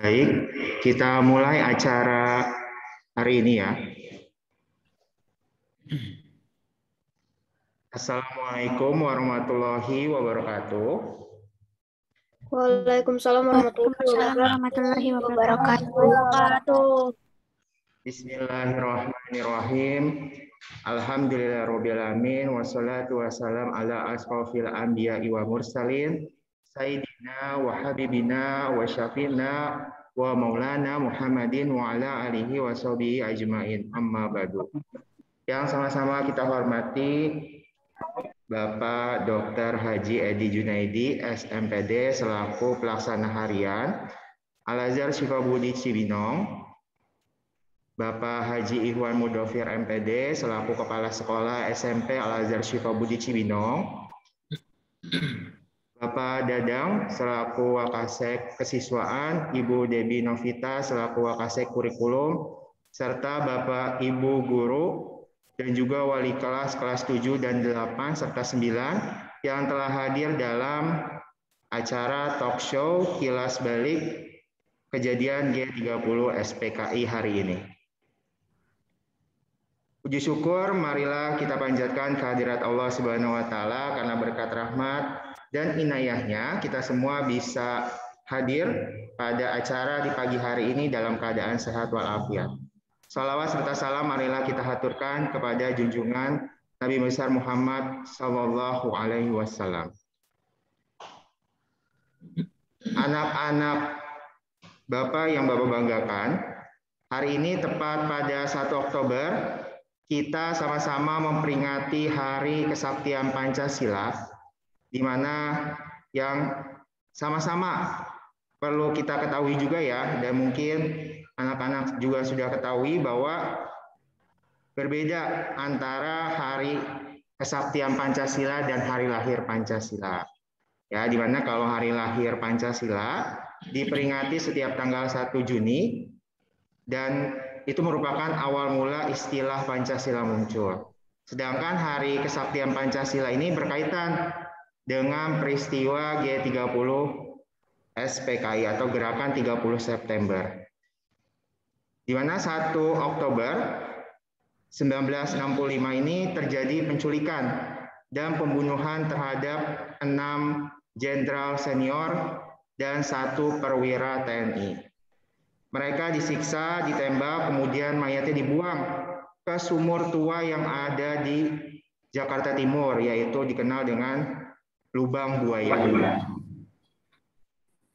Baik, kita mulai acara hari ini ya. Assalamualaikum warahmatullahi wabarakatuh. Waalaikumsalam warahmatullahi wabarakatuh. Bismillahirrahmanirrahim. Alhamdulillahirrabbilalamin. Wassalatu wassalam ala asrofil anbiya'i wa mursalin. Sayyidina wa habibina wa syafi'na wa maulana Muhammadin wa ala alihi wa sahbihi ajma'in. Amma ba'du. Yang sama-sama kita hormati Bapak Dr. Haji Edi Junaidi, SMPD, selaku pelaksana harian Al-Azhar Syifabudi Cibinong, Bapak Haji Ihwan Mudofir MPD, selaku Kepala Sekolah SMP Al-Azhar Syifabudi Cibinong, Bapak Dadang, selaku Wakasek Kesiswaan, Ibu Debi Novita, selaku Wakasek Kurikulum, serta Bapak Ibu Guru, dan juga wali kelas 7 dan 8 serta 9 yang telah hadir dalam acara talk show Kilas Balik Kejadian G30 SPKI hari ini. Puji syukur, marilah kita panjatkan kehadirat Allah Subhanahu wa Ta'ala karena berkat rahmat dan inayahnya kita semua bisa hadir pada acara di pagi hari ini dalam keadaan sehat walafiat. Salawat serta salam marilah kita haturkan kepada junjungan Nabi besar Muhammad Sallallahu Alaihi Wasallam. Anak-anak Bapak yang Bapak banggakan, hari ini tepat pada 1 Oktober, kita sama-sama memperingati Hari Kesaktian Pancasila, di mana yang sama-sama perlu kita ketahui juga ya, dan mungkin anak-anak juga sudah ketahui bahwa berbeda antara Hari Kesaktian Pancasila dan Hari Lahir Pancasila. Ya, di mana kalau Hari Lahir Pancasila diperingati setiap tanggal 1 Juni dan itu merupakan awal mula istilah Pancasila muncul. Sedangkan Hari Kesaktian Pancasila ini berkaitan dengan peristiwa G30 SPKI atau Gerakan 30 September. Di mana 1 Oktober 1965 ini terjadi penculikan dan pembunuhan terhadap 6 jenderal senior dan 1 perwira TNI. Mereka disiksa, ditembak, kemudian mayatnya dibuang ke sumur tua yang ada di Jakarta Timur, yaitu dikenal dengan Lubang Buaya.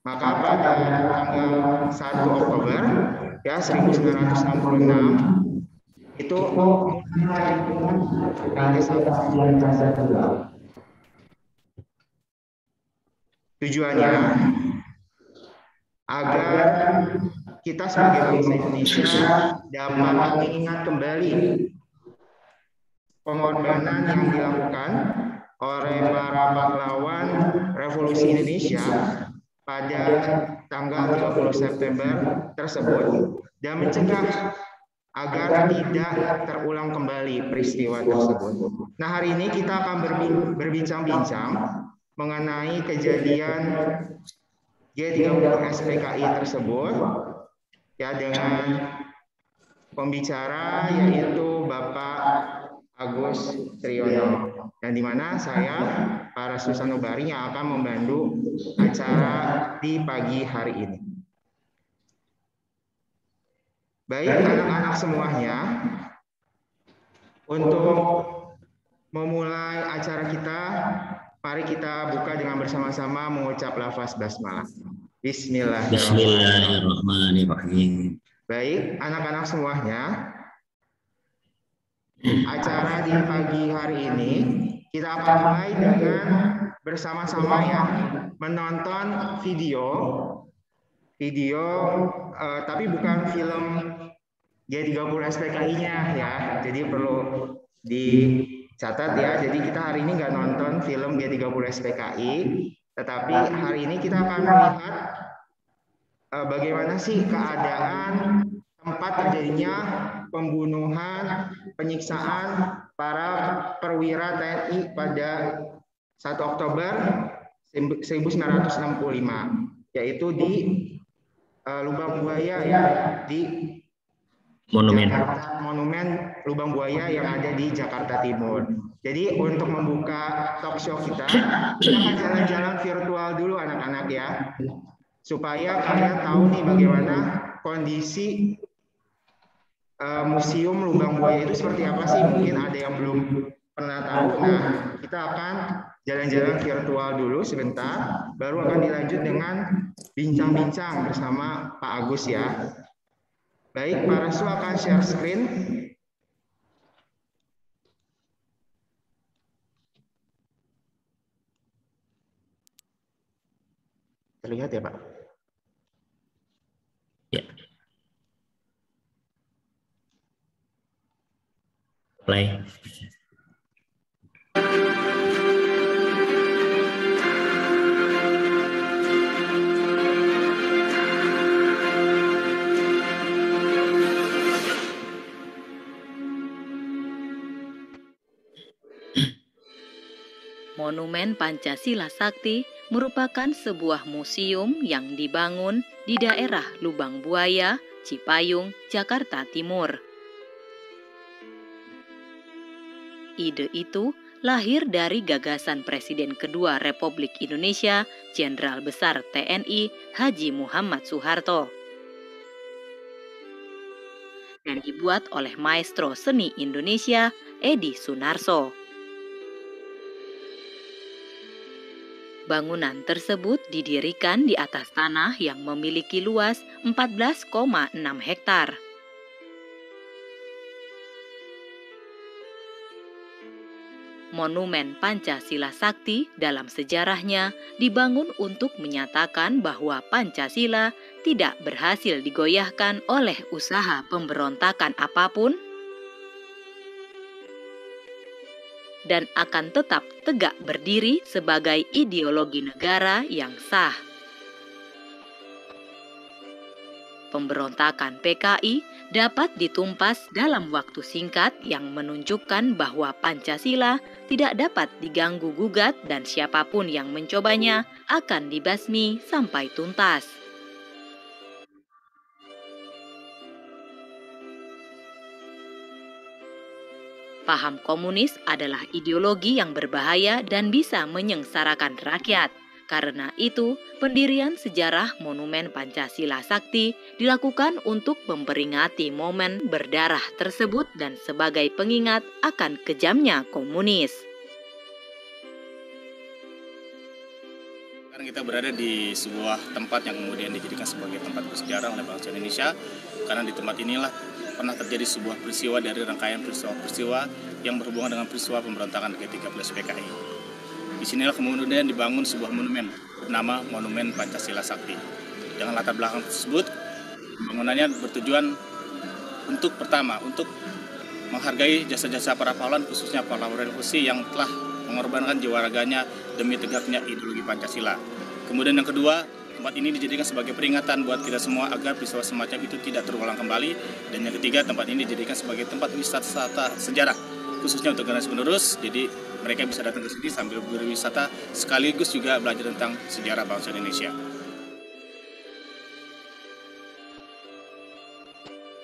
Maka pada tanggal 1 Oktober ya 1966 itu tujuannya agar kita sebagai bangsa Indonesia dapat mengingat kembali pengorbanan yang dilakukan oleh para pahlawan Revolusi Indonesia pada tanggal 30 September tersebut dan mencegah agar tidak terulang kembali peristiwa tersebut. Nah, hari ini kita akan berbincang-bincang mengenai kejadian G30 SPKI tersebut ya dengan pembicara yaitu Bapak Agus Triyono, dan di mana saya para Susanubari yang akan membantu acara di pagi hari ini. Baik anak-anak semuanya, untuk memulai acara kita, mari kita buka dengan bersama-sama mengucap lafaz basmalah. Bismillahirrahmanirrahim. Baik anak-anak semuanya, acara di pagi hari ini kita akan mulai dengan bersama-sama ya menonton video tapi bukan film G30 SPKI-nya ya. Jadi perlu dicatat ya. Jadi kita hari ini nggak nonton film G30 SPKI, tetapi hari ini kita akan melihat bagaimana sih keadaan tempat terjadinya pembunuhan, penyiksaan para perwira TNI pada 1 Oktober 1965, yaitu di Lubang Buaya ya, di Monumen Lubang Buaya yang ada di Jakarta Timur. Jadi untuk membuka talk show kita akan jalan-jalan virtual dulu anak-anak ya, supaya kalian tahu nih bagaimana kondisi Museum Lubang Buaya itu seperti apa sih. Mungkin ada yang belum pernah tahu. Nah, kita akan jalan-jalan virtual dulu sebentar, baru akan dilanjut dengan bincang-bincang bersama Pak Agus ya. Baik, Pak Restu akan share screen. Terlihat ya, Pak? Ya. Play. Monumen Pancasila Sakti merupakan sebuah museum yang dibangun di daerah Lubang Buaya, Cipayung, Jakarta Timur. Ide itu lahir dari gagasan Presiden kedua Republik Indonesia, Jenderal Besar TNI Haji Muhammad Soeharto, dan dibuat oleh maestro seni Indonesia Edi Sunarso. Bangunan tersebut didirikan di atas tanah yang memiliki luas 14,6 hektar. Monumen Pancasila Sakti dalam sejarahnya dibangun untuk menyatakan bahwa Pancasila tidak berhasil digoyahkan oleh usaha pemberontakan apapun dan akan tetap tegak berdiri sebagai ideologi negara yang sah. Pemberontakan PKI dapat ditumpas dalam waktu singkat yang menunjukkan bahwa Pancasila tidak dapat diganggu-gugat dan siapapun yang mencobanya akan dibasmi sampai tuntas. Paham komunis adalah ideologi yang berbahaya dan bisa menyengsarakan rakyat. Karena itu, pendirian sejarah Monumen Pancasila Sakti dilakukan untuk memperingati momen berdarah tersebut dan sebagai pengingat akan kejamnya komunis. Sekarang kita berada di sebuah tempat yang kemudian dijadikan sebagai tempat bersejarah oleh bangsa Indonesia, karena di tempat inilah pernah terjadi sebuah peristiwa dari rangkaian peristiwa-peristiwa yang berhubungan dengan peristiwa pemberontakan ke-13 PKI. Di sinilah kemudian dibangun sebuah monumen bernama Monumen Pancasila Sakti. Dengan latar belakang tersebut, bangunannya bertujuan untuk pertama, untuk menghargai jasa-jasa para pahlawan, khususnya pahlawan revolusi yang telah mengorbankan jiwa raganya demi tegaknya ideologi Pancasila. Kemudian yang kedua, tempat ini dijadikan sebagai peringatan buat kita semua agar peristiwa semacam itu tidak terulang kembali. Dan yang ketiga, tempat ini dijadikan sebagai tempat wisata sejarah, khususnya untuk generasi penerus. Jadi mereka bisa datang ke sini sambil berwisata sekaligus juga belajar tentang sejarah bangsa Indonesia.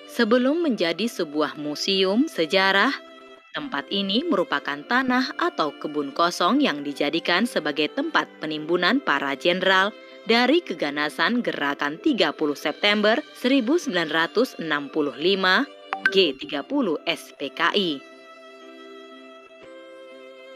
Sebelum menjadi sebuah museum sejarah, tempat ini merupakan tanah atau kebun kosong yang dijadikan sebagai tempat penimbunan para jenderal dari keganasan Gerakan 30 September 1965 G30 SPKI.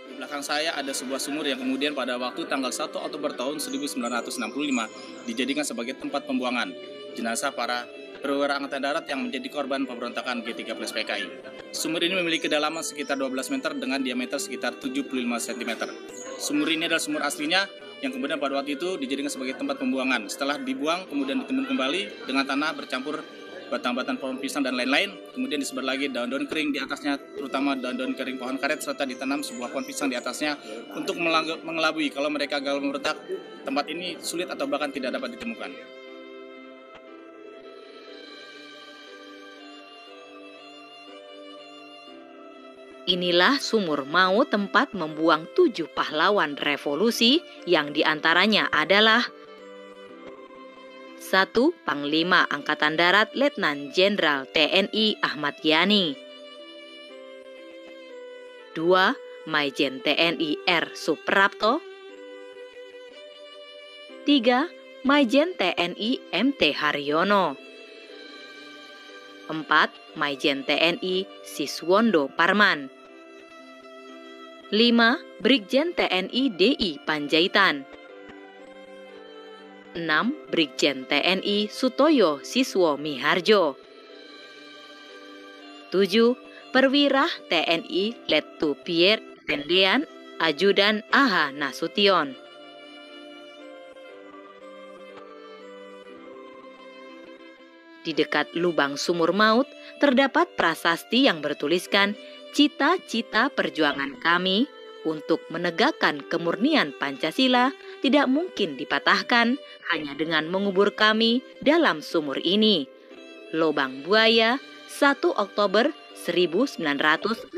Di belakang saya ada sebuah sumur yang kemudian pada waktu tanggal 1 Oktober tahun 1965 dijadikan sebagai tempat pembuangan jenazah para perwira Angkatan Darat yang menjadi korban pemberontakan G13 PKI. Sumur ini memiliki kedalaman sekitar 12 meter dengan diameter sekitar 75 cm. Sumur ini adalah sumur aslinya yang kemudian pada waktu itu dijadikan sebagai tempat pembuangan. Setelah dibuang, kemudian ditimbun kembali dengan tanah bercampur batang-batang pohon pisang dan lain-lain. Kemudian disebar lagi daun-daun kering di atasnya, terutama daun-daun kering pohon karet, serta ditanam sebuah pohon pisang di atasnya untuk mengelabui kalau mereka gagal memberontak, tempat ini sulit atau bahkan tidak dapat ditemukan. Inilah sumur maut tempat membuang 7 pahlawan revolusi yang diantaranya adalah 1. Panglima Angkatan Darat Letnan Jenderal TNI Ahmad Yani. 2. Maijen TNI R. Suprapto. 3. Maijen TNI MT Haryono. 4. Maijen TNI Siswondo Parman. 5. Brigjen TNI DI Panjaitan. 6. Brigjen TNI Sutoyo Siswo Miharjo. 7. Perwira TNI Lettu Pierre Tendean Ajudan Aha Nasution. Di dekat lubang sumur maut terdapat prasasti yang bertuliskan cita-cita perjuangan kami untuk menegakkan kemurnian Pancasila tidak mungkin dipatahkan hanya dengan mengubur kami dalam sumur ini. Lobang Buaya, 1 Oktober 1965.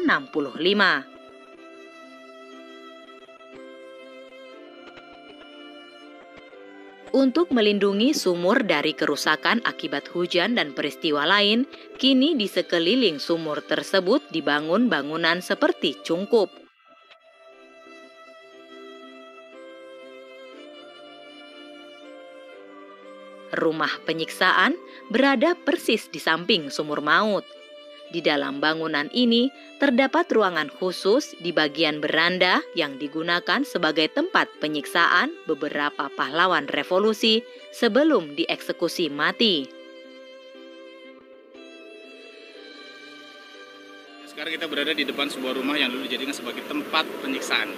Untuk melindungi sumur dari kerusakan akibat hujan dan peristiwa lain, kini di sekeliling sumur tersebut dibangun bangunan seperti cungkup. Rumah penyiksaan berada persis di samping sumur maut. Di dalam bangunan ini terdapat ruangan khusus di bagian beranda yang digunakan sebagai tempat penyiksaan beberapa pahlawan revolusi sebelum dieksekusi mati. Sekarang kita berada di depan sebuah rumah yang dulu dijadikan sebagai tempat penyiksaan.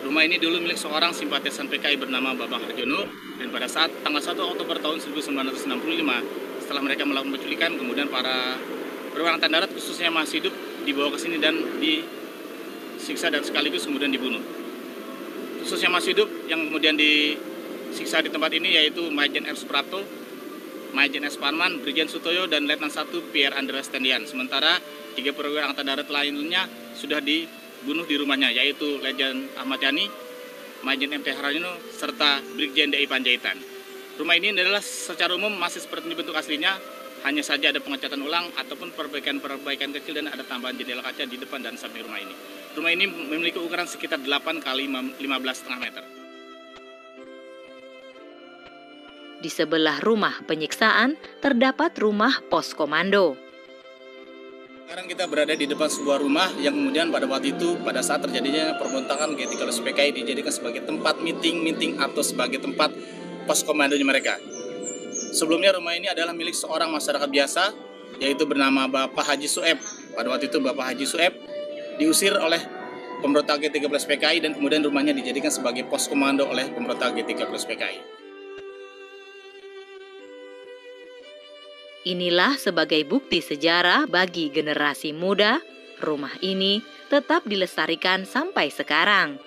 Rumah ini dulu milik seorang simpatisan PKI bernama Babang Harjono, dan pada saat tanggal 1 Oktober tahun 1965, setelah mereka melakukan penculikan, kemudian para perwira Angkatan Darat khususnya masih hidup dibawa ke sini dan disiksa dan sekaligus kemudian dibunuh. Khususnya masih hidup yang kemudian disiksa di tempat ini yaitu Maijen R. Suprapto, Maijen S. Parman, Brigjen Sutoyo, dan Letnan 1 Pierre Andreas Tendian. Sementara 3 perwira Angkatan Darat lainnya sudah dibunuh di rumahnya, yaitu Letnan Ahmad Yani, Maijen MT Haryono, serta Brigjen DI Panjaitan. Rumah ini adalah secara umum masih seperti bentuk aslinya, hanya saja ada pengecatan ulang ataupun perbaikan kecil dan ada tambahan jendela kaca di depan dan samping rumah ini. Rumah ini memiliki ukuran sekitar 8 x 15,5 meter. Di sebelah rumah penyiksaan terdapat rumah pos komando. Sekarang kita berada di depan sebuah rumah yang kemudian pada waktu itu, pada saat terjadinya pemberontakan G13 PKI, dijadikan sebagai tempat meeting atau sebagai tempat pos komandonya mereka. Sebelumnya rumah ini adalah milik seorang masyarakat biasa, yaitu bernama Bapak Haji Sueb. Pada waktu itu Bapak Haji Sueb diusir oleh pemberontak G13 PKI dan kemudian rumahnya dijadikan sebagai pos komando oleh pemberontak G13 PKI. Inilah sebagai bukti sejarah bagi generasi muda, rumah ini tetap dilestarikan sampai sekarang.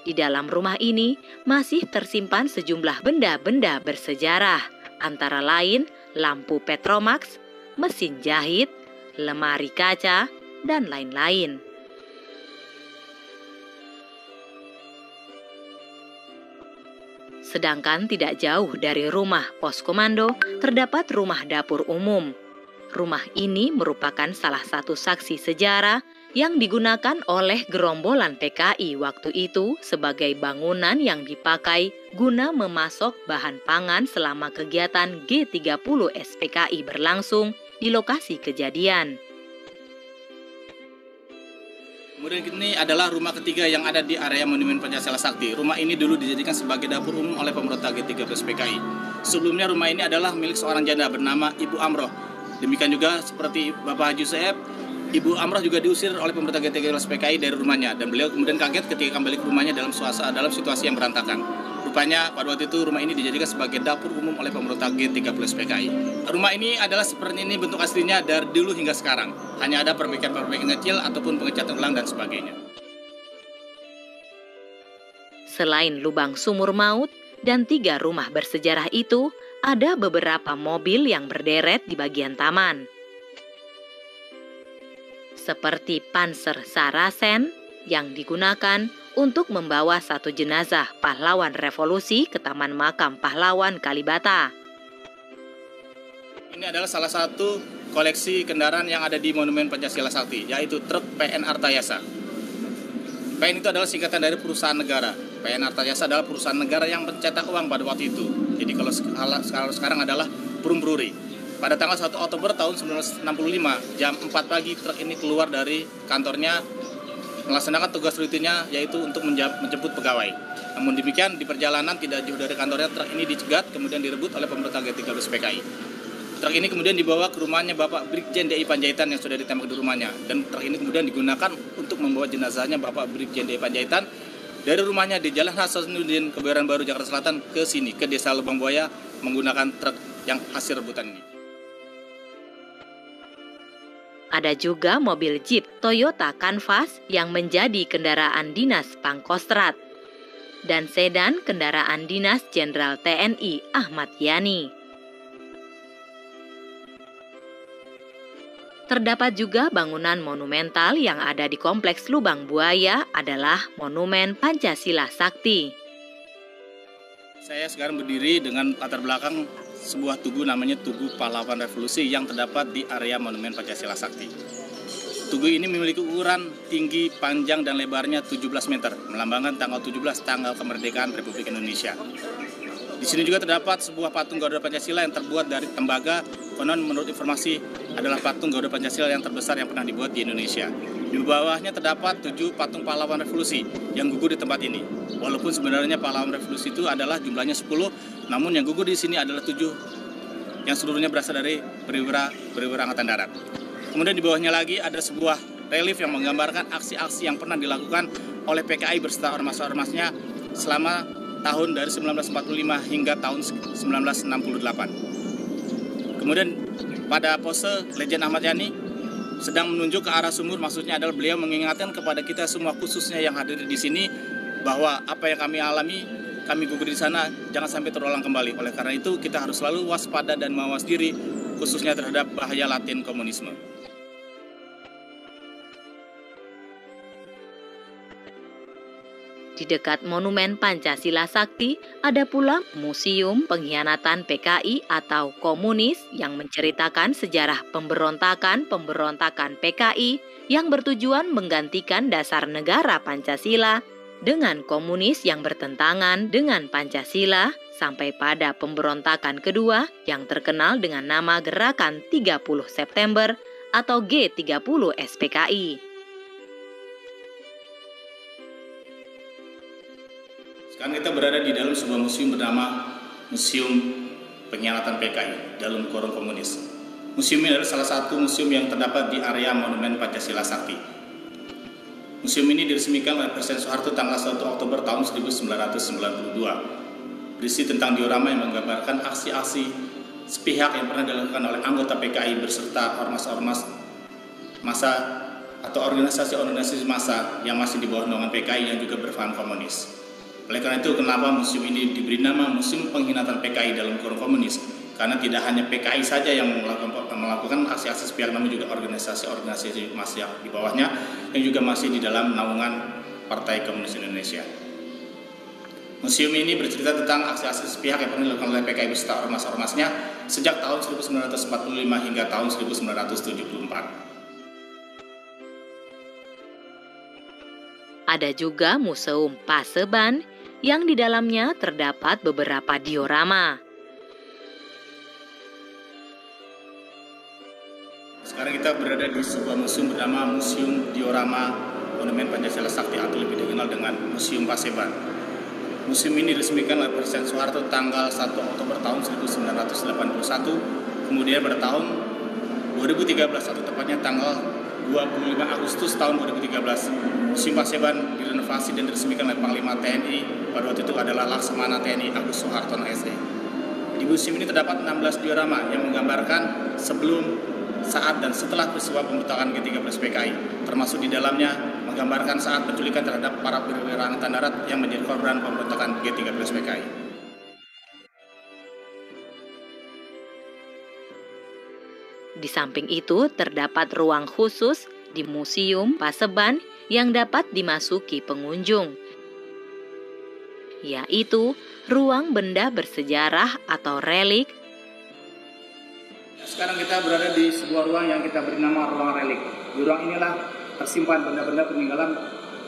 Di dalam rumah ini masih tersimpan sejumlah benda-benda bersejarah, antara lain lampu Petromax, mesin jahit, lemari kaca, dan lain-lain. Sedangkan tidak jauh dari rumah pos komando terdapat rumah dapur umum. Rumah ini merupakan salah satu saksi sejarah yang digunakan oleh gerombolan PKI waktu itu sebagai bangunan yang dipakai guna memasok bahan pangan selama kegiatan G30 SPKI berlangsung di lokasi kejadian. Kemudian ini adalah rumah ketiga yang ada di area Monumen Pancasila Sakti. Rumah ini dulu dijadikan sebagai dapur umum oleh pemberontak G13 PKI. Sebelumnya rumah ini adalah milik seorang janda bernama Ibu Amroh. Demikian juga seperti Bapak Haji Sueb, Ibu Amroh juga diusir oleh pemberontak G13 PKI dari rumahnya, dan beliau kemudian kaget ketika kembali ke rumahnya dalam situasi yang berantakan. Rupanya pada waktu itu rumah ini dijadikan sebagai dapur umum oleh pemberontak G13 PKI. Rumah ini adalah seperti ini bentuk aslinya dari dulu hingga sekarang. Hanya ada perbaikan-perbaikan kecil ataupun pengecatan ulang dan sebagainya. Selain lubang sumur maut dan 3 rumah bersejarah itu, ada beberapa mobil yang berderet di bagian taman. seperti Panzer Sarasen yang digunakan untuk membawa satu jenazah pahlawan revolusi ke Taman Makam Pahlawan Kalibata. Ini adalah salah satu koleksi kendaraan yang ada di Monumen Pancasila Sakti, yaitu truk PN Artayasa. PN itu adalah singkatan dari perusahaan negara. PN Artayasa adalah perusahaan negara yang mencetak uang pada waktu itu. Jadi kalau sekarang adalah Perum Brewery. Pada tanggal 1 Oktober tahun 1965, jam 4 pagi truk ini keluar dari kantornya melaksanakan tugas rutinnya, yaitu untuk menjemput pegawai. Namun demikian, di perjalanan tidak jauh dari kantornya, truk ini dicegat kemudian direbut oleh pemberontak G13 PKI. Truk ini kemudian dibawa ke rumahnya Bapak Brigjen DI Panjaitan yang sudah ditembak di rumahnya. Dan truk ini kemudian digunakan untuk membawa jenazahnya Bapak Brigjen DI Panjaitan dari rumahnya di Jalan Hasanuddin, Kebayoran Baru, Jakarta Selatan ke sini, ke Desa Lubang Buaya menggunakan truk yang hasil rebutan ini. Ada juga mobil Jeep Toyota Canvas yang menjadi kendaraan dinas Pangkostrat dan sedan kendaraan dinas Jenderal TNI Ahmad Yani. Terdapat juga bangunan monumental yang ada di Kompleks Lubang Buaya adalah Monumen Pancasila Sakti. Saya sekarang berdiri dengan latar belakang sebuah tugu namanya Tugu Pahlawan Revolusi yang terdapat di area Monumen Pancasila Sakti. Tugu ini memiliki ukuran tinggi, panjang, dan lebarnya 17 meter, melambangkan tanggal 17 tanggal kemerdekaan Republik Indonesia. Di sini juga terdapat sebuah patung Garuda Pancasila yang terbuat dari tembaga. Konon menurut informasi adalah patung Garuda Pancasila yang terbesar yang pernah dibuat di Indonesia. Di bawahnya terdapat 7 patung pahlawan revolusi yang gugur di tempat ini. Walaupun sebenarnya pahlawan revolusi itu adalah jumlahnya 10, namun yang gugur di sini adalah 7 yang seluruhnya berasal dari perwira Angkatan Darat. Kemudian di bawahnya lagi ada sebuah relief yang menggambarkan aksi-aksi yang pernah dilakukan oleh PKI beserta ormas-ormasnya selama tahun dari 1945 hingga tahun 1968. Kemudian pada pose Legend Ahmad Yani sedang menunjuk ke arah sumur, maksudnya adalah beliau mengingatkan kepada kita semua, khususnya yang hadir di sini, bahwa apa yang kami alami, kami gugur di sana, jangan sampai terulang kembali. Oleh karena itu kita harus selalu waspada dan mawas diri, khususnya terhadap bahaya laten komunisme. Di dekat Monumen Pancasila Sakti ada pula Museum Pengkhianatan PKI atau Komunis yang menceritakan sejarah pemberontakan PKI yang bertujuan menggantikan dasar negara Pancasila dengan komunis yang bertentangan dengan Pancasila sampai pada pemberontakan kedua yang terkenal dengan nama Gerakan 30 September atau G30 SPKI. Sekarang kita berada di dalam sebuah museum bernama Museum Pengkhianatan PKI dalam kurung komunis. Museum ini adalah salah satu museum yang terdapat di area Monumen Pancasila Sakti. Museum ini diresmikan oleh Presiden Soeharto tanggal 1 Oktober tahun 1992. Berisi tentang diorama yang menggambarkan aksi-aksi sepihak yang pernah dilakukan oleh anggota PKI beserta ormas-ormas massa atau organisasi-organisasi massa yang masih di bawah naungan PKI yang juga berpaham komunis. Oleh karena itu, kenapa museum ini diberi nama Museum Pengkhianatan PKI dalam kurung komunis? Karena tidak hanya PKI saja yang melakukan aksi-aksi sepihak, namun juga organisasi-organisasi massa di bawahnya yang juga masih di dalam naungan Partai Komunis Indonesia. Museum ini bercerita tentang aksi-aksi sepihak yang pernah dilakukan oleh PKI beserta ormas-ormasnya sejak tahun 1945 hingga tahun 1974. Ada juga Museum Paseban yang di dalamnya terdapat beberapa diorama. Sekarang kita berada di sebuah museum bernama Museum Diorama Monumen Pancasila Sakti atau lebih dikenal dengan Museum Paseban. Museum ini diresmikan oleh Presiden Soeharto tanggal 1 Oktober tahun 1981, kemudian pada tahun 2013 atau tepatnya tanggal 25 Agustus tahun 2013, Museum Paseban direnovasi dan diresmikan oleh Panglima TNI pada waktu itu adalah Laksamana TNI Agus Suhartono SE. Di museum ini terdapat 16 diorama yang menggambarkan sebelum, saat, dan setelah peristiwa pemberontakan G13 PKI, termasuk di dalamnya menggambarkan saat penculikan terhadap para perwira Angkatan Darat yang menjadi korban pemberontakan G13 PKI. Di samping itu terdapat ruang khusus di Museum Paseban yang dapat dimasuki pengunjung, yaitu ruang benda bersejarah atau relik. Sekarang kita berada di sebuah ruang yang kita beri nama ruang relik. Di ruang inilah tersimpan benda-benda peninggalan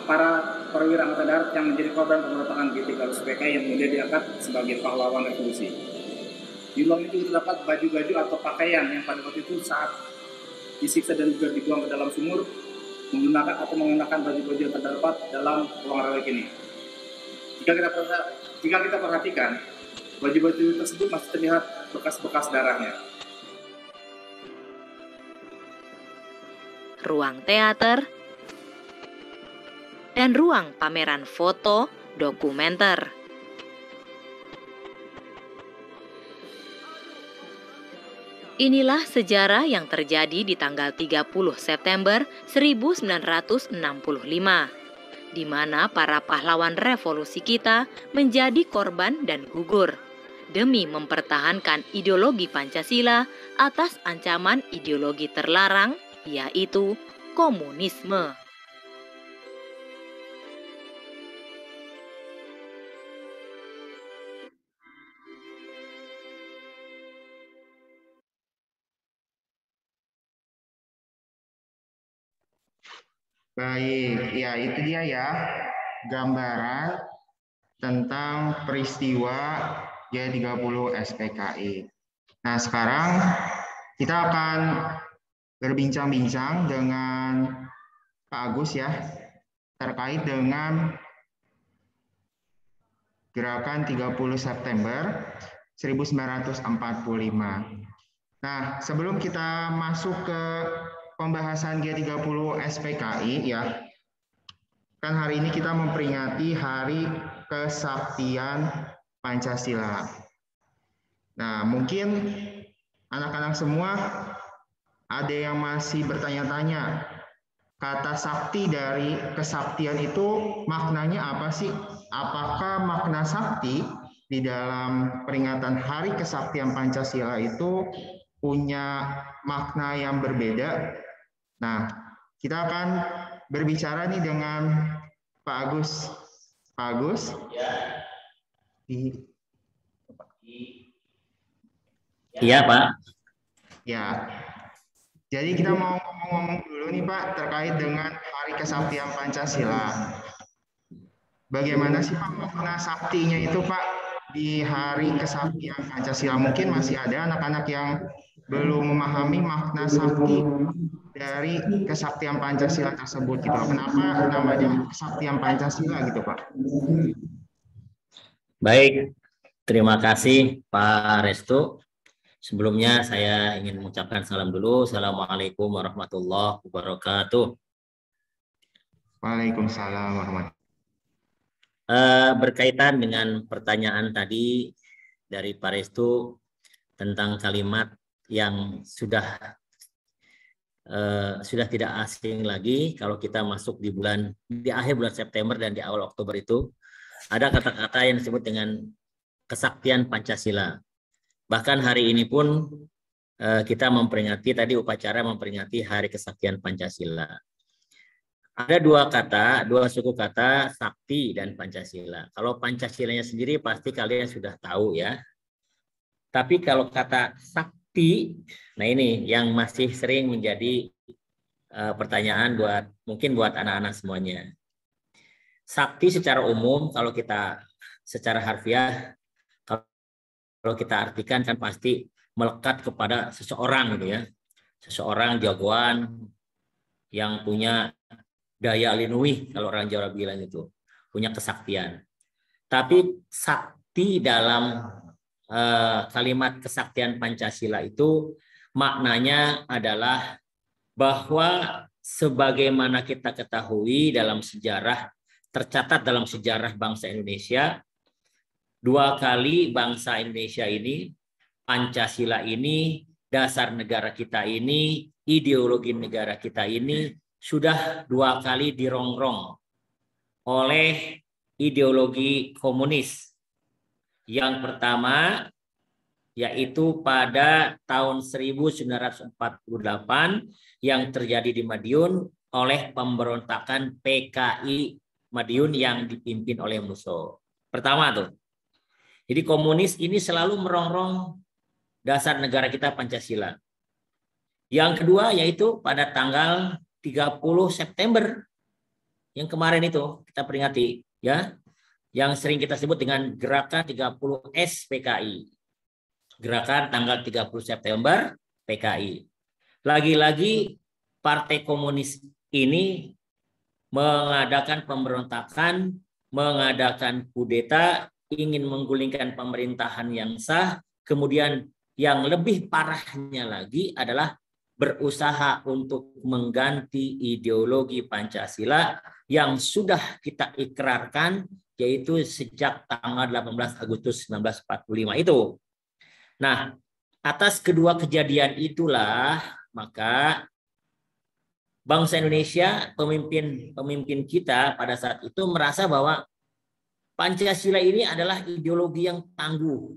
para perwira angkatan darat yang menjadi korban pemberontakan G30 PKI yang kemudian diangkat sebagai pahlawan revolusi. Di ruang itu terdapat baju-baju atau pakaian yang pada waktu itu saat disiksa dan juga dibuang ke dalam sumur mengenakan baju-baju yang terdapat dalam ruang relik ini. Jika kita perhatikan, baju-baju tersebut masih terlihat bekas-bekas darahnya. Ruang teater dan ruang pameran foto dokumenter. Inilah sejarah yang terjadi di tanggal 30 September 1965, di mana para pahlawan revolusi kita menjadi korban dan gugur demi mempertahankan ideologi Pancasila atas ancaman ideologi terlarang, yaitu komunisme. Baik, ya itu dia ya gambaran tentang peristiwa G30 SPKI. Nah, sekarang kita akan berbincang-bincang dengan Pak Agus ya terkait dengan gerakan 30 September 1945. Nah, sebelum kita masuk ke pembahasan G30 SPKI ya, kan hari ini kita memperingati Hari Kesaktian Pancasila. Nah, mungkin anak-anak semua ada yang masih bertanya-tanya, kata sakti dari kesaktian itu maknanya apa sih? Apakah makna sakti di dalam peringatan Hari Kesaktian Pancasila itu punya makna yang berbeda? Nah, kita akan berbicara nih dengan Pak Agus. Pak Agus? Iya, Pak. Ya. Jadi kita mau ngomong-ngomong dulu nih Pak terkait dengan Hari Kesaktian Pancasila. Bagaimana sih Pak makna saktinya itu Pak di Hari Kesaktian Pancasila? Mungkin masih ada anak-anak yang belum memahami makna sakti dari kesaktian Pancasila tersebut gitu. Kenapa namanya Kesaktian Pancasila gitu Pak? Baik, terima kasih Pak Restu. Sebelumnya saya ingin mengucapkan salam dulu. Assalamualaikum warahmatullahi wabarakatuh. Waalaikumsalam warahmatullahi wabarakatuh. Berkaitan dengan pertanyaan tadi dari Pak Restu tentang kalimat yang sudah tidak asing lagi kalau kita masuk di akhir bulan September dan di awal Oktober itu ada kata-kata yang disebut dengan kesaktian Pancasila. Bahkan hari ini pun kita memperingati tadi upacara memperingati Hari Kesaktian Pancasila. Ada dua suku kata, sakti dan Pancasila. Kalau Pancasilanya sendiri pasti kalian sudah tahu ya. Tapi kalau kata sakti, nah ini yang masih sering menjadi pertanyaan mungkin buat anak-anak semuanya. Sakti secara umum kalau kita secara harfiah kalau kita artikan kan pasti melekat kepada seseorang gitu ya. Seseorang jagoan yang punya daya linuih kalau orang Jawa bilang itu, punya kesaktian. Tapi sakti dalam kalimat kesaktian Pancasila itu maknanya adalah bahwa sebagaimana kita ketahui dalam sejarah, tercatat dalam sejarah bangsa Indonesia, 2 kali bangsa Indonesia ini, Pancasila ini, dasar negara kita ini, ideologi negara kita ini sudah 2 kali dirongrong oleh ideologi komunis. Yang pertama yaitu pada tahun 1948 yang terjadi di Madiun oleh pemberontakan PKI Madiun yang dipimpin oleh Musso. Pertama tuh. Jadi komunis ini selalu merongrong dasar negara kita Pancasila. Yang kedua yaitu pada tanggal 30 September yang kemarin itu kita peringati, ya, yang sering kita sebut dengan gerakan 30 SPKI. Gerakan tanggal 30 September PKI. Lagi-lagi Partai Komunis ini mengadakan pemberontakan, mengadakan kudeta, ingin menggulingkan pemerintahan yang sah, kemudian yang lebih parahnya lagi adalah berusaha untuk mengganti ideologi Pancasila yang sudah kita ikrarkan, yaitu sejak tanggal 18 Agustus 1945 itu. Nah, atas kedua kejadian itulah maka bangsa Indonesia, pemimpin kita pada saat itu merasa bahwa Pancasila ini adalah ideologi yang tangguh.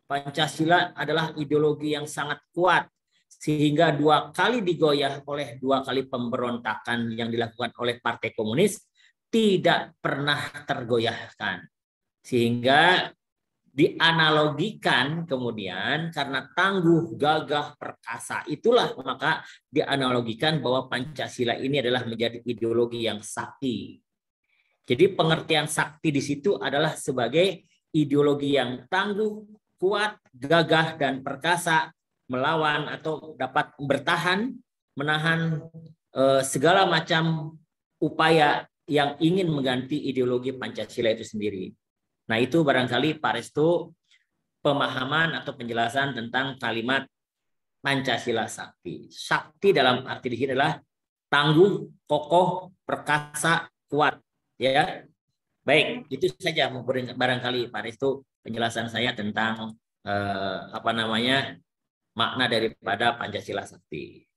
Pancasila adalah ideologi yang sangat kuat, sehingga 2 kali digoyah oleh 2 kali pemberontakan yang dilakukan oleh Partai Komunis tidak pernah tergoyahkan. Sehingga dianalogikan kemudian karena tangguh, gagah, perkasa itulah maka dianalogikan bahwa Pancasila ini adalah menjadi ideologi yang sakti. Jadi pengertian sakti di situ adalah sebagai ideologi yang tangguh, kuat, gagah, dan perkasa melawan atau dapat bertahan, menahan segala macam upaya yang ingin mengganti ideologi Pancasila itu sendiri. Nah itu barangkali Pak Restu pemahaman atau penjelasan tentang kalimat Pancasila sakti. Sakti dalam arti di sini adalah tangguh, kokoh, perkasa, kuat. Ya, baik, itu saja barangkali Pak Restu penjelasan saya tentang makna daripada Pancasila sakti.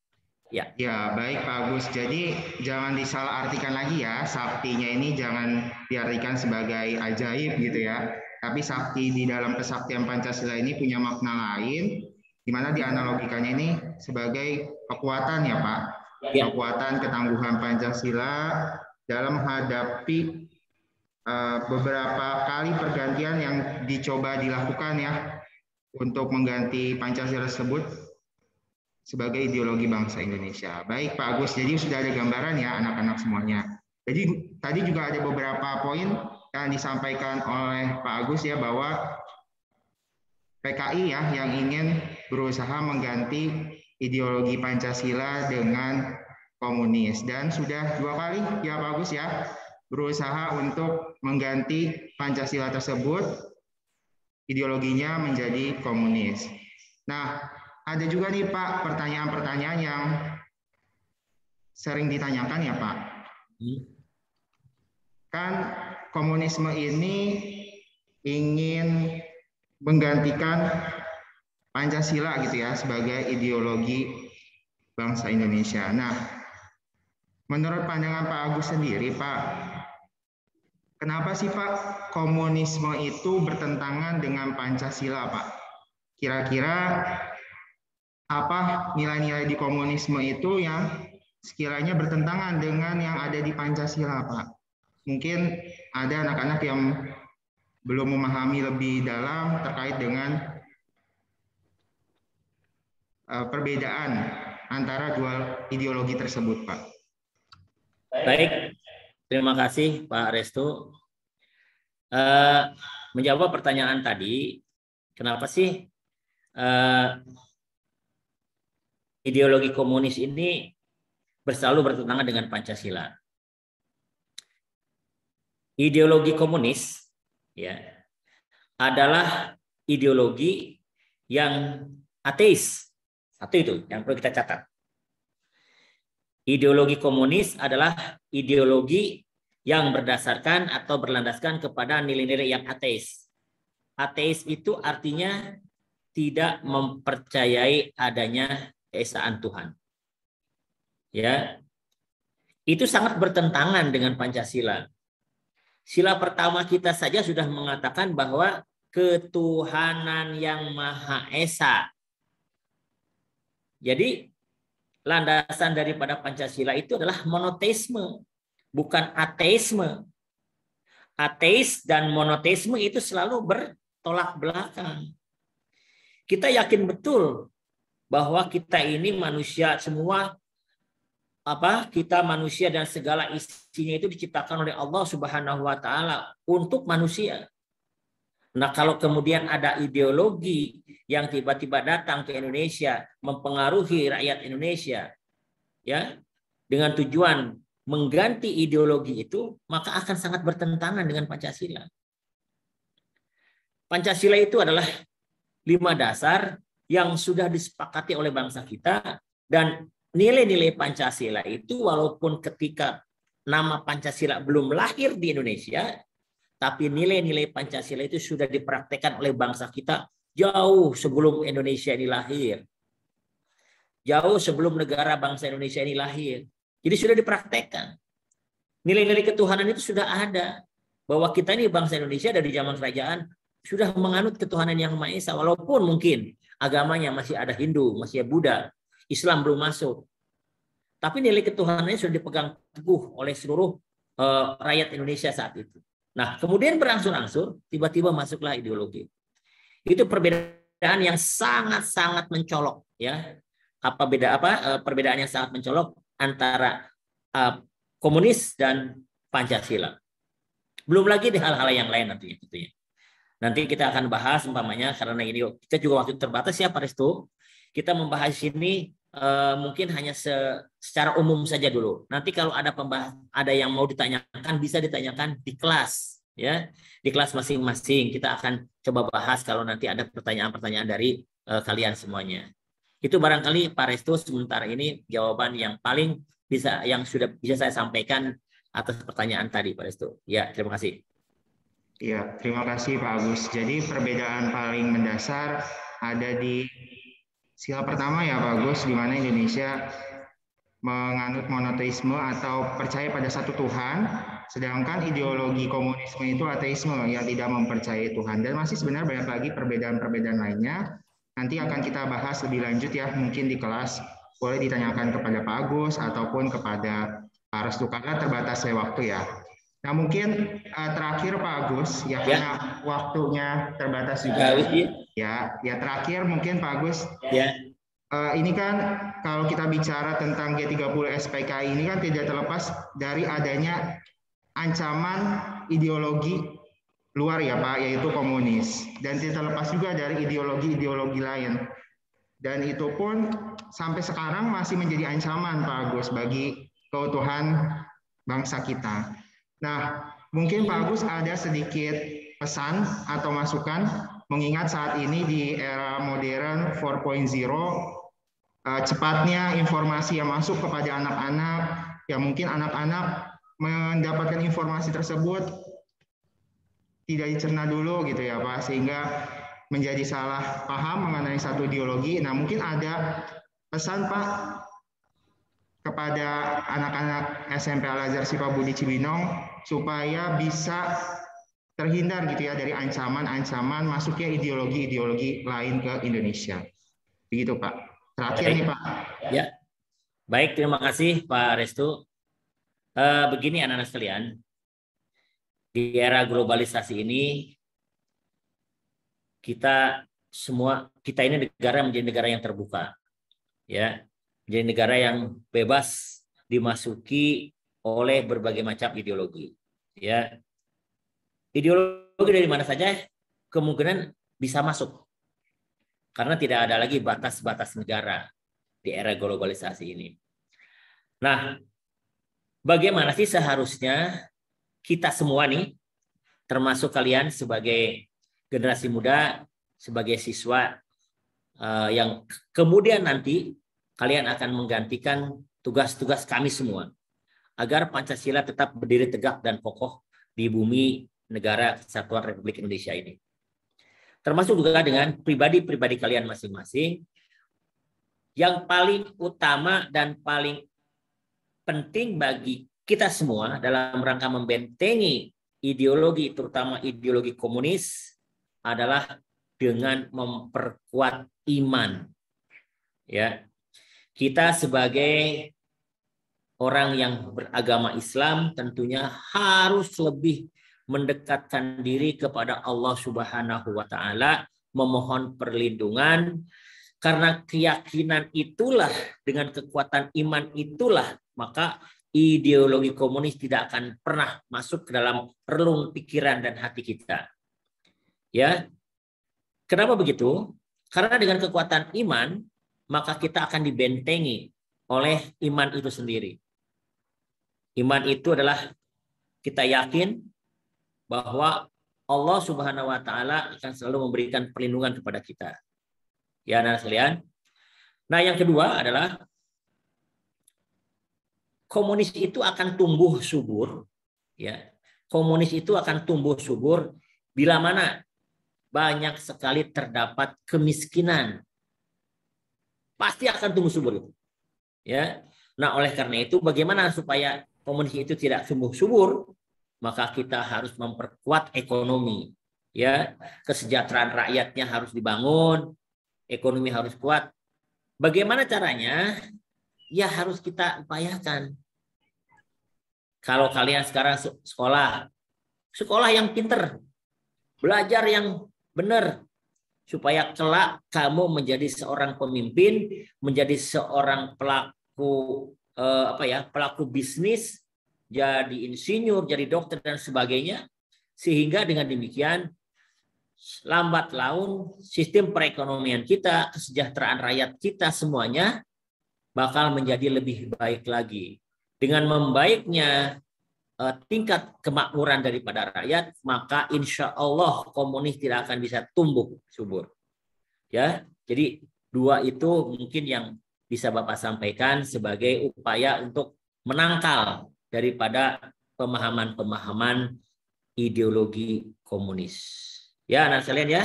Ya. Ya, baik Pak Agus. Jadi jangan disalahartikan lagi ya, saktinya ini jangan diartikan sebagai ajaib gitu ya. Tapi sakti di dalam kesaktian Pancasila ini punya makna lain, di mana dianalogikannya ini sebagai kekuatan ya Pak. Ya. Kekuatan ketangguhan Pancasila dalam menghadapi beberapa kali pergantian yang dicoba dilakukan ya untuk mengganti Pancasila tersebut sebagai ideologi bangsa Indonesia. Baik Pak Agus, jadi sudah ada gambaran ya anak-anak semuanya. Jadi tadi juga ada beberapa poin yang disampaikan oleh Pak Agus ya bahwa PKI ya yang ingin berusaha mengganti ideologi Pancasila dengan komunis, dan sudah 2 kali ya Pak Agus ya berusaha untuk mengganti Pancasila tersebut ideologinya menjadi komunis. Nah, ada juga nih Pak pertanyaan-pertanyaan yang sering ditanyakan ya Pak. Kan komunisme ini ingin menggantikan Pancasila gitu ya sebagai ideologi bangsa Indonesia. Nah, menurut pandangan Pak Agus sendiri Pak, kenapa sih Pak komunisme itu bertentangan dengan Pancasila Pak? Kira-kira apa nilai-nilai di komunisme itu yang sekiranya bertentangan dengan yang ada di Pancasila Pak? Mungkin ada anak-anak yang belum memahami lebih dalam terkait dengan perbedaan antara 2 ideologi tersebut Pak. Baik, terima kasih Pak Restu. Menjawab pertanyaan tadi, kenapa sih ideologi komunis ini selalu bertentangan dengan Pancasila? Ideologi komunis ya adalah ideologi yang ateis. Satu itu yang perlu kita catat. Ideologi komunis adalah ideologi yang berdasarkan atau berlandaskan kepada nilai-nilai yang ateis. Ateis itu artinya tidak mempercayai adanya keesaan Tuhan. Ya. Itu sangat bertentangan dengan Pancasila. Sila pertama kita saja sudah mengatakan bahwa ketuhanan yang Maha Esa. Jadi landasan daripada Pancasila itu adalah monoteisme, bukan ateisme. Ateis dan monoteisme itu selalu bertolak belakang. Kita yakin betul bahwa kita ini manusia semua, kita manusia dan segala isinya itu diciptakan oleh Allah Subhanahu wa taala untuk manusia. Nah, kalau kemudian ada ideologi yang tiba-tiba datang ke Indonesia mempengaruhi rakyat Indonesia, ya, dengan tujuan mengganti ideologi itu, maka akan sangat bertentangan dengan Pancasila. Pancasila itu adalah 5 dasar yang sudah disepakati oleh bangsa kita, dan nilai-nilai Pancasila itu walaupun ketika nama Pancasila belum lahir di Indonesia, tapi nilai-nilai Pancasila itu sudah dipraktekkan oleh bangsa kita jauh sebelum Indonesia ini lahir. Jauh sebelum negara bangsa Indonesia ini lahir. Jadi sudah dipraktekkan. Nilai-nilai ketuhanan itu sudah ada. Bahwa kita ini bangsa Indonesia dari zaman kerajaan sudah menganut ketuhanan yang Maha Esa. Walaupun mungkin agamanya masih ada Hindu, masih ada Buddha, Islam belum masuk. Tapi nilai ketuhanannya sudah dipegang teguh oleh seluruh rakyat Indonesia saat itu. Nah, kemudian berangsur-angsur tiba-tiba masuklah ideologi. Itu perbedaan yang sangat-sangat mencolok, ya. Perbedaan yang sangat mencolok antara komunis dan Pancasila. Belum lagi di hal-hal yang lain nantinya gitu ya. Nanti kita akan bahas umpamanya, karena ini kita juga waktu terbatas ya Pak Restu. Kita membahas ini mungkin hanya secara umum saja dulu. Nanti kalau ada yang mau ditanyakan bisa ditanyakan di kelas, ya, di kelas masing-masing. Kita akan coba bahas kalau nanti ada pertanyaan-pertanyaan dari kalian semuanya. Itu barangkali Pak Restu sementara ini jawaban yang paling yang sudah bisa saya sampaikan atas pertanyaan tadi Pak Restu. Ya, terima kasih. Ya, terima kasih Pak Agus. Jadi perbedaan paling mendasar ada di sila pertama ya Pak Agus, di mana Indonesia menganut monoteisme atau percaya pada satu Tuhan, sedangkan ideologi komunisme itu ateisme yang tidak mempercayai Tuhan. Dan masih sebenarnya banyak lagi perbedaan-perbedaan lainnya. Nanti akan kita bahas lebih lanjut ya, mungkin di kelas boleh ditanyakan kepada Pak Agus ataupun kepada Pak Restu karena terbatas waktu ya. Nah mungkin terakhir Pak Agus ya, karena waktunya terbatas juga. Ya terakhir mungkin Pak Agus. Ya. Ini kan kalau kita bicara tentang G30 SPKI ini kan tidak terlepas dari adanya ancaman ideologi luar ya Pak, yaitu komunis, dan tidak terlepas juga dari ideologi-ideologi lain. Dan itu pun sampai sekarang masih menjadi ancaman Pak Agus bagi keutuhan bangsa kita. Nah, mungkin Pak Agus ada sedikit pesan atau masukan mengingat saat ini di era modern 4.0, cepatnya informasi yang masuk kepada anak-anak, ya mungkin anak-anak mendapatkan informasi tersebut tidak dicerna dulu gitu ya Pak, sehingga menjadi salah paham mengenai satu ideologi. Nah, mungkin ada pesan Pak kepada anak-anak SMP Al-Azhar Sifabudi Cibinong supaya bisa terhindar gitu ya dari ancaman-ancaman masuknya ideologi-ideologi lain ke Indonesia. Begitu Pak. Terakhir nih Pak. Ya. Baik, terima kasih Pak Restu. Begini anak-anak sekalian, di era globalisasi ini kita ini negara menjadi negara yang terbuka, ya, menjadi negara yang bebas dimasuki oleh berbagai macam ideologi, ya. Ideologi dari mana saja kemungkinan bisa masuk, karena tidak ada lagi batas-batas negara di era globalisasi ini. Nah, bagaimana sih seharusnya kita semua nih, termasuk kalian sebagai generasi muda, sebagai siswa yang kemudian nanti kalian akan menggantikan tugas-tugas kami semua agar Pancasila tetap berdiri tegak dan kokoh di bumi negara Kesatuan Republik Indonesia ini. Termasuk juga dengan pribadi-pribadi kalian masing-masing. Yang paling utama dan paling penting bagi kita semua dalam rangka membentengi ideologi, terutama ideologi komunis, adalah dengan memperkuat iman. Ya. Kita sebagai orang yang beragama Islam tentunya harus lebih mendekatkan diri kepada Allah Subhanahu wa taala, memohon perlindungan, karena keyakinan itulah, dengan kekuatan iman itulah, maka ideologi komunis tidak akan pernah masuk ke dalam relung pikiran dan hati kita. Ya. Kenapa begitu? Karena dengan kekuatan iman, maka kita akan dibentengi oleh iman itu sendiri. Iman itu adalah kita yakin bahwa Allah Subhanahu wa taala akan selalu memberikan perlindungan kepada kita. Ya, anak sekalian. Nah, yang kedua adalah komunis itu akan tumbuh subur, ya. Komunis itu akan tumbuh subur bila mana banyak sekali terdapat kemiskinan. Pasti akan tumbuh subur itu. Ya. Nah, oleh karena itu bagaimana supaya komunis itu tidak tumbuh subur? Maka kita harus memperkuat ekonomi. Ya, kesejahteraan rakyatnya harus dibangun, ekonomi harus kuat. Bagaimana caranya? Ya harus kita upayakan. Kalau kalian sekarang sekolah yang pinter, belajar yang benar, supaya kelak kamu menjadi seorang pemimpin, menjadi seorang pelaku pelaku bisnis, jadi insinyur, jadi dokter dan sebagainya, sehingga dengan demikian lambat laun sistem perekonomian kita, kesejahteraan rakyat kita semuanya bakal menjadi lebih baik lagi. Dengan membaiknya tingkat kemakmuran daripada rakyat, maka insya Allah komunis tidak akan bisa tumbuh subur. Ya, jadi dua itu mungkin yang bisa Bapak sampaikan sebagai upaya untuk menangkal daripada pemahaman-pemahaman ideologi komunis. Ya, anak sekalian ya,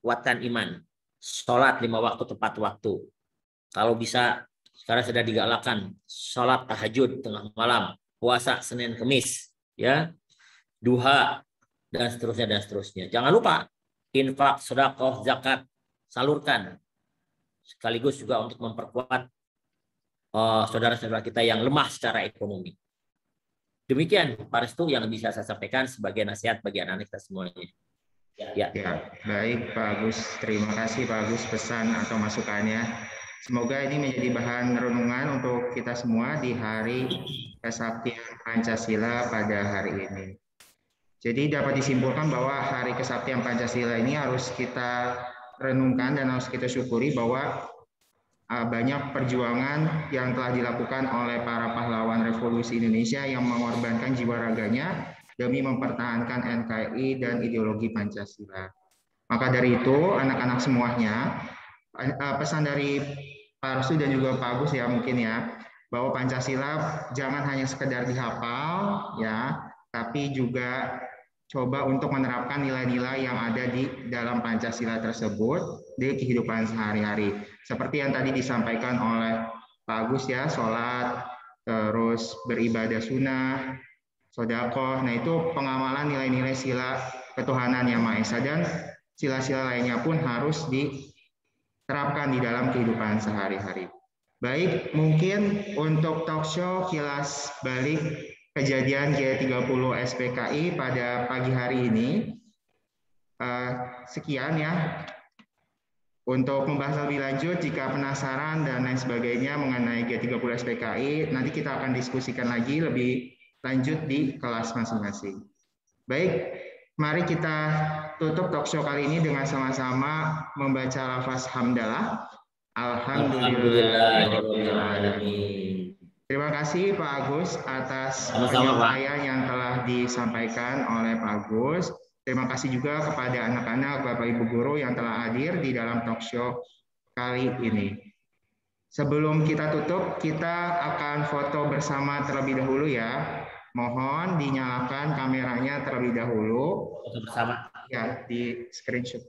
kuatkan iman. Sholat 5 waktu tepat waktu. Kalau bisa sekarang sudah digalakkan sholat tahajud tengah malam, puasa Senin Kemis, ya, duha dan seterusnya. Jangan lupa infak, sedekah, zakat salurkan. Sekaligus juga untuk memperkuat saudara-saudara kita yang lemah secara ekonomi. Demikian Pak Restu yang bisa saya sampaikan sebagai nasihat bagi anak-anak kita semuanya. Ya. Baik Pak Agus, terima kasih Pak Agus pesan atau masukannya. Semoga ini menjadi bahan renungan untuk kita semua di Hari Kesaktian Pancasila pada hari ini. Jadi dapat disimpulkan bahwa Hari Kesaktian Pancasila ini harus kita renungkan dan harus kita syukuri bahwa banyak perjuangan yang telah dilakukan oleh para pahlawan revolusi Indonesia yang mengorbankan jiwa raganya demi mempertahankan NKRI dan ideologi Pancasila. Maka dari itu, anak-anak semuanya, pesan dari Pak Restu dan juga Pak Agus ya mungkin ya, bahwa Pancasila jangan hanya sekedar dihafal ya, tapi juga coba untuk menerapkan nilai-nilai yang ada di dalam Pancasila tersebut di kehidupan sehari-hari. Seperti yang tadi disampaikan oleh Pak Agus ya, sholat, terus beribadah sunnah, sedekah. Nah itu pengamalan nilai-nilai sila ketuhanan Yang Maha Esa, dan sila-sila lainnya pun harus diterapkan di dalam kehidupan sehari-hari. Baik, mungkin untuk talk show kilas balik kejadian G30 SPKI pada pagi hari ini. Sekian ya. Untuk membahas lebih lanjut, jika penasaran dan lain sebagainya mengenai G30 SPKI, nanti kita akan diskusikan lagi lebih lanjut di kelas masing-masing. Baik, mari kita tutup talk show kali ini dengan sama-sama membaca lafaz hamdalah. Alhamdulillahirrahmanirrahim. Terima kasih Pak Agus atas penyampaian yang telah disampaikan oleh Pak Agus. Terima kasih juga kepada anak-anak, Bapak Ibu guru yang telah hadir di dalam talk show kali ini. Sebelum kita tutup, kita akan foto bersama terlebih dahulu ya. Mohon dinyalakan kameranya terlebih dahulu. Foto bersama. Ya, di screenshot.